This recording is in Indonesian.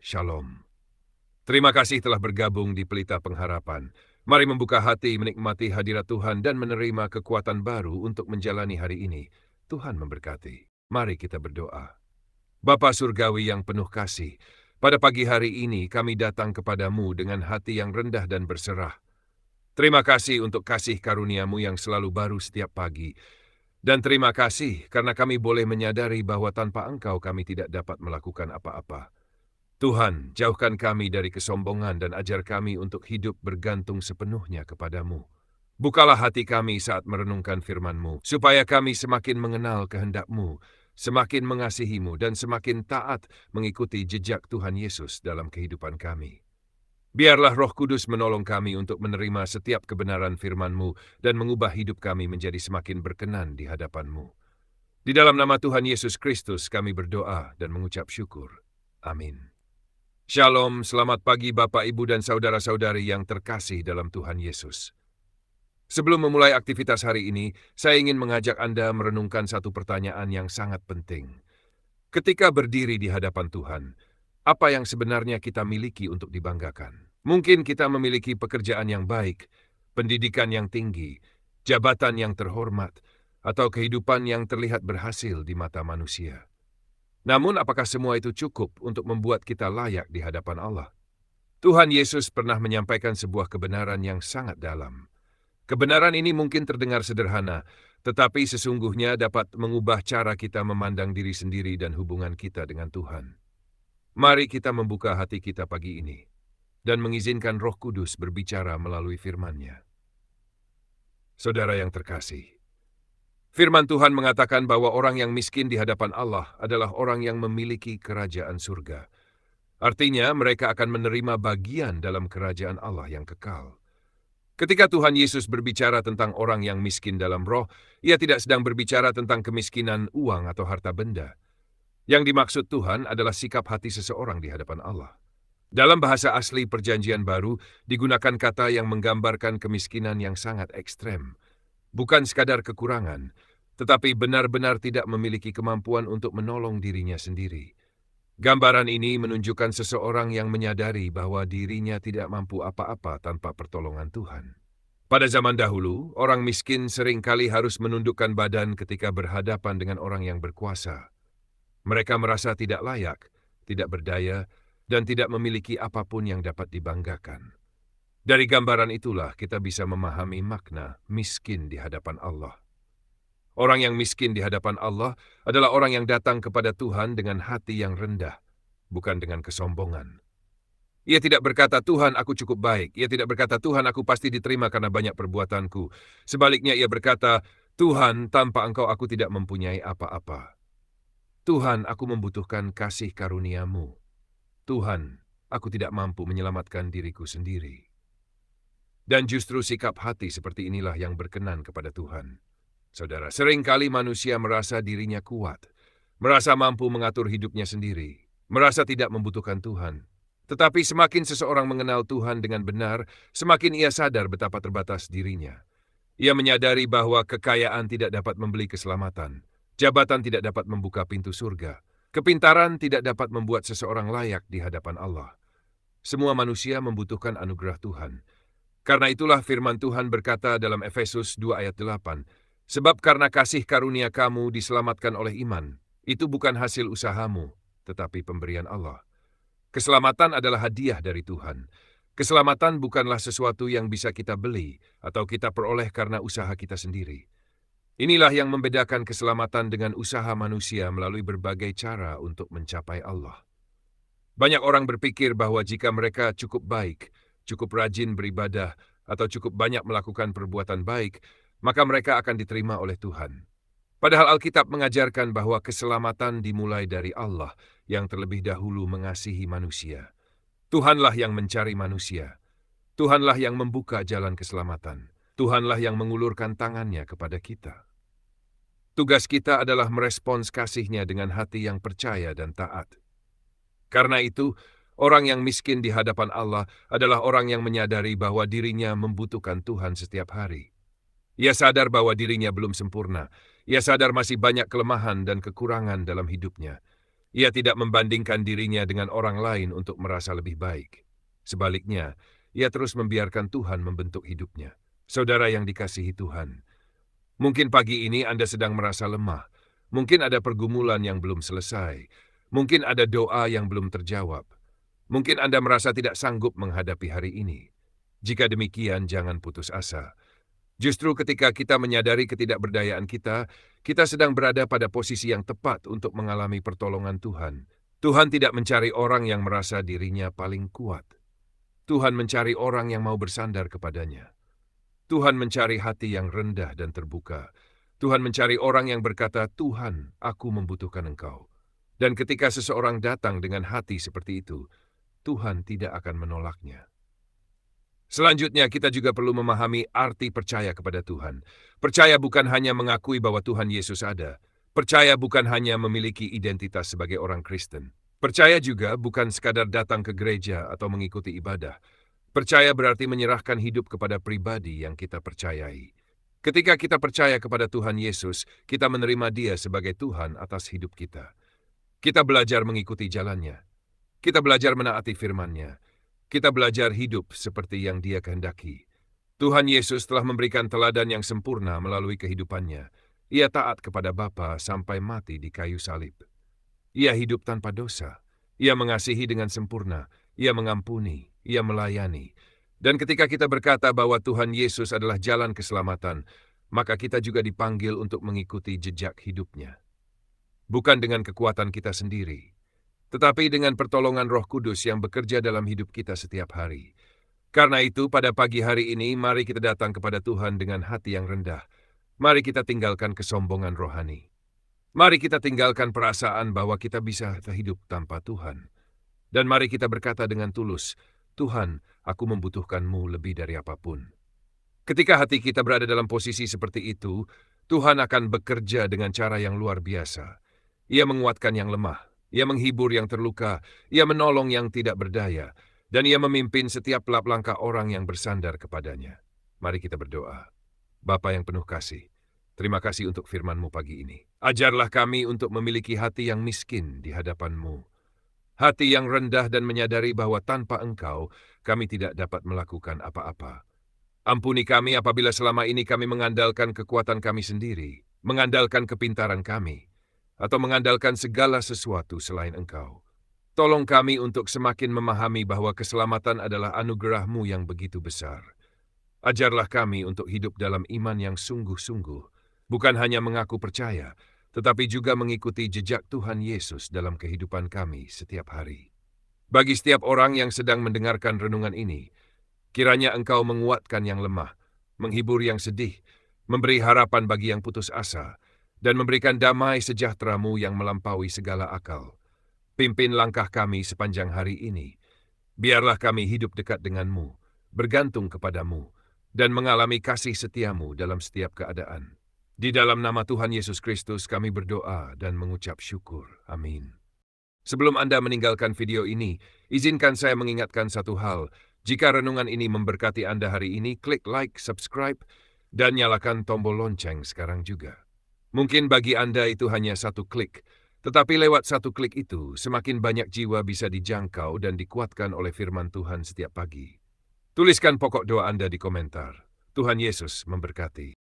Shalom. Terima kasih telah bergabung di Pelita Pengharapan. Mari membuka hati menikmati hadirat Tuhan dan menerima kekuatan baru untuk menjalani hari ini. Tuhan memberkati. Mari kita berdoa. Bapa Surgawi yang penuh kasih, pada pagi hari ini kami datang kepadamu dengan hati yang rendah dan berserah. Terima kasih untuk kasih karunia-Mu yang selalu baru setiap pagi. Dan terima kasih karena kami boleh menyadari bahwa tanpa Engkau kami tidak dapat melakukan apa-apa. Tuhan, jauhkan kami dari kesombongan dan ajar kami untuk hidup bergantung sepenuhnya kepadamu. Bukalah hati kami saat merenungkan firman-Mu, supaya kami semakin mengenal kehendak-Mu, semakin mengasihi-Mu, dan semakin taat mengikuti jejak Tuhan Yesus dalam kehidupan kami. Biarlah Roh Kudus menolong kami untuk menerima setiap kebenaran firman-Mu dan mengubah hidup kami menjadi semakin berkenan di hadapan-Mu. Di dalam nama Tuhan Yesus Kristus kami berdoa dan mengucap syukur. Amin. Shalom, selamat pagi Bapak, Ibu, dan saudara-saudari yang terkasih dalam Tuhan Yesus. Sebelum memulai aktivitas hari ini, saya ingin mengajak Anda merenungkan satu pertanyaan yang sangat penting. Ketika berdiri di hadapan Tuhan, apa yang sebenarnya kita miliki untuk dibanggakan? Mungkin kita memiliki pekerjaan yang baik, pendidikan yang tinggi, jabatan yang terhormat, atau kehidupan yang terlihat berhasil di mata manusia. Namun apakah semua itu cukup untuk membuat kita layak di hadapan Allah? Tuhan Yesus pernah menyampaikan sebuah kebenaran yang sangat dalam. Kebenaran ini mungkin terdengar sederhana, tetapi sesungguhnya dapat mengubah cara kita memandang diri sendiri dan hubungan kita dengan Tuhan. Mari kita membuka hati kita pagi ini dan mengizinkan Roh Kudus berbicara melalui firman-Nya. Saudara yang terkasih, firman Tuhan mengatakan bahwa orang yang miskin di hadapan Allah adalah orang yang memiliki kerajaan surga. Artinya, mereka akan menerima bagian dalam kerajaan Allah yang kekal. Ketika Tuhan Yesus berbicara tentang orang yang miskin dalam roh, Ia tidak sedang berbicara tentang kemiskinan uang atau harta benda. Yang dimaksud Tuhan adalah sikap hati seseorang di hadapan Allah. Dalam bahasa asli Perjanjian Baru, digunakan kata yang menggambarkan kemiskinan yang sangat ekstrem. Bukan sekadar kekurangan, tetapi benar-benar tidak memiliki kemampuan untuk menolong dirinya sendiri. Gambaran ini menunjukkan seseorang yang menyadari bahwa dirinya tidak mampu apa-apa tanpa pertolongan Tuhan. Pada zaman dahulu, orang miskin seringkali harus menundukkan badan ketika berhadapan dengan orang yang berkuasa. Mereka merasa tidak layak, tidak berdaya, dan tidak memiliki apapun yang dapat dibanggakan. Dari gambaran itulah kita bisa memahami makna miskin di hadapan Allah. Orang yang miskin di hadapan Allah adalah orang yang datang kepada Tuhan dengan hati yang rendah, bukan dengan kesombongan. Ia tidak berkata, "Tuhan, aku cukup baik." Ia tidak berkata, "Tuhan, aku pasti diterima karena banyak perbuatanku." Sebaliknya ia berkata, "Tuhan, tanpa Engkau aku tidak mempunyai apa-apa. Tuhan, aku membutuhkan kasih karunia-Mu. Tuhan, aku tidak mampu menyelamatkan diriku sendiri." Dan justru sikap hati seperti inilah yang berkenan kepada Tuhan. Saudara, seringkali manusia merasa dirinya kuat, merasa mampu mengatur hidupnya sendiri, merasa tidak membutuhkan Tuhan. Tetapi semakin seseorang mengenal Tuhan dengan benar, semakin ia sadar betapa terbatas dirinya. Ia menyadari bahwa kekayaan tidak dapat membeli keselamatan, jabatan tidak dapat membuka pintu surga, kepintaran tidak dapat membuat seseorang layak di hadapan Allah. Semua manusia membutuhkan anugerah Tuhan. Karena itulah firman Tuhan berkata dalam Efesus 2 ayat 8, "Sebab karena kasih karunia kamu diselamatkan oleh iman, itu bukan hasil usahamu, tetapi pemberian Allah." Keselamatan adalah hadiah dari Tuhan. Keselamatan bukanlah sesuatu yang bisa kita beli atau kita peroleh karena usaha kita sendiri. Inilah yang membedakan keselamatan dengan usaha manusia melalui berbagai cara untuk mencapai Allah. Banyak orang berpikir bahwa jika mereka cukup baik, cukup rajin beribadah, atau cukup banyak melakukan perbuatan baik, maka mereka akan diterima oleh Tuhan. Padahal Alkitab mengajarkan bahwa keselamatan dimulai dari Allah yang terlebih dahulu mengasihi manusia. Tuhanlah yang mencari manusia. Tuhanlah yang membuka jalan keselamatan. Tuhanlah yang mengulurkan tangannya kepada kita. Tugas kita adalah merespons kasih-Nya dengan hati yang percaya dan taat. Karena itu, orang yang miskin di hadapan Allah adalah orang yang menyadari bahwa dirinya membutuhkan Tuhan setiap hari. Ia sadar bahwa dirinya belum sempurna. Ia sadar masih banyak kelemahan dan kekurangan dalam hidupnya. Ia tidak membandingkan dirinya dengan orang lain untuk merasa lebih baik. Sebaliknya, ia terus membiarkan Tuhan membentuk hidupnya. Saudara yang dikasihi Tuhan, mungkin pagi ini Anda sedang merasa lemah. Mungkin ada pergumulan yang belum selesai. Mungkin ada doa yang belum terjawab. Mungkin Anda merasa tidak sanggup menghadapi hari ini. Jika demikian, jangan putus asa. Justru ketika kita menyadari ketidakberdayaan kita sedang berada pada posisi yang tepat untuk mengalami pertolongan Tuhan. Tuhan tidak mencari orang yang merasa dirinya paling kuat. Tuhan mencari orang yang mau bersandar kepadanya. Tuhan mencari hati yang rendah dan terbuka. Tuhan mencari orang yang berkata, "Tuhan, aku membutuhkan Engkau." Dan ketika seseorang datang dengan hati seperti itu, Tuhan tidak akan menolaknya. Selanjutnya, kita juga perlu memahami arti percaya kepada Tuhan. Percaya bukan hanya mengakui bahwa Tuhan Yesus ada. Percaya bukan hanya memiliki identitas sebagai orang Kristen. Percaya juga bukan sekadar datang ke gereja atau mengikuti ibadah. Percaya berarti menyerahkan hidup kepada pribadi yang kita percayai. Ketika kita percaya kepada Tuhan Yesus, kita menerima Dia sebagai Tuhan atas hidup kita. Kita belajar mengikuti jalannya. Kita belajar menaati firman-Nya. Kita belajar hidup seperti yang Dia kehendaki. Tuhan Yesus telah memberikan teladan yang sempurna melalui kehidupannya. Ia taat kepada Bapa sampai mati di kayu salib. Ia hidup tanpa dosa. Ia mengasihi dengan sempurna. Ia mengampuni. Ia melayani. Dan ketika kita berkata bahwa Tuhan Yesus adalah jalan keselamatan, maka kita juga dipanggil untuk mengikuti jejak hidupnya. Bukan dengan kekuatan kita sendiri, tetapi dengan pertolongan Roh Kudus yang bekerja dalam hidup kita setiap hari. Karena itu, pada pagi hari ini, mari kita datang kepada Tuhan dengan hati yang rendah. Mari kita tinggalkan kesombongan rohani. Mari kita tinggalkan perasaan bahwa kita bisa hidup tanpa Tuhan. Dan mari kita berkata dengan tulus, "Tuhan, aku membutuhkan-Mu lebih dari apapun." Ketika hati kita berada dalam posisi seperti itu, Tuhan akan bekerja dengan cara yang luar biasa. Ia menguatkan yang lemah. Ia menghibur yang terluka, Ia menolong yang tidak berdaya, dan Ia memimpin setiap langkah orang yang bersandar kepadanya. Mari kita berdoa. Bapa yang penuh kasih, terima kasih untuk firman-Mu pagi ini. Ajarlah kami untuk memiliki hati yang miskin di hadapan-Mu. Hati yang rendah dan menyadari bahwa tanpa Engkau, kami tidak dapat melakukan apa-apa. Ampuni kami apabila selama ini kami mengandalkan kekuatan kami sendiri, mengandalkan kepintaran kami, atau mengandalkan segala sesuatu selain Engkau. Tolong kami untuk semakin memahami bahwa keselamatan adalah anugerah-Mu yang begitu besar. Ajarlah kami untuk hidup dalam iman yang sungguh-sungguh, bukan hanya mengaku percaya, tetapi juga mengikuti jejak Tuhan Yesus dalam kehidupan kami setiap hari. Bagi setiap orang yang sedang mendengarkan renungan ini, kiranya Engkau menguatkan yang lemah, menghibur yang sedih, memberi harapan bagi yang putus asa, dan memberikan damai sejahtera-Mu yang melampaui segala akal. Pimpin langkah kami sepanjang hari ini. Biarlah kami hidup dekat dengan-Mu, bergantung kepada-Mu, dan mengalami kasih setia-Mu dalam setiap keadaan. Di dalam nama Tuhan Yesus Kristus kami berdoa dan mengucap syukur. Amin. Sebelum Anda meninggalkan video ini, izinkan saya mengingatkan satu hal. Jika renungan ini memberkati Anda hari ini, klik like, subscribe, dan nyalakan tombol lonceng sekarang juga. Mungkin bagi Anda itu hanya satu klik, tetapi lewat satu klik itu, semakin banyak jiwa bisa dijangkau dan dikuatkan oleh firman Tuhan setiap pagi. Tuliskan pokok doa Anda di komentar. Tuhan Yesus memberkati.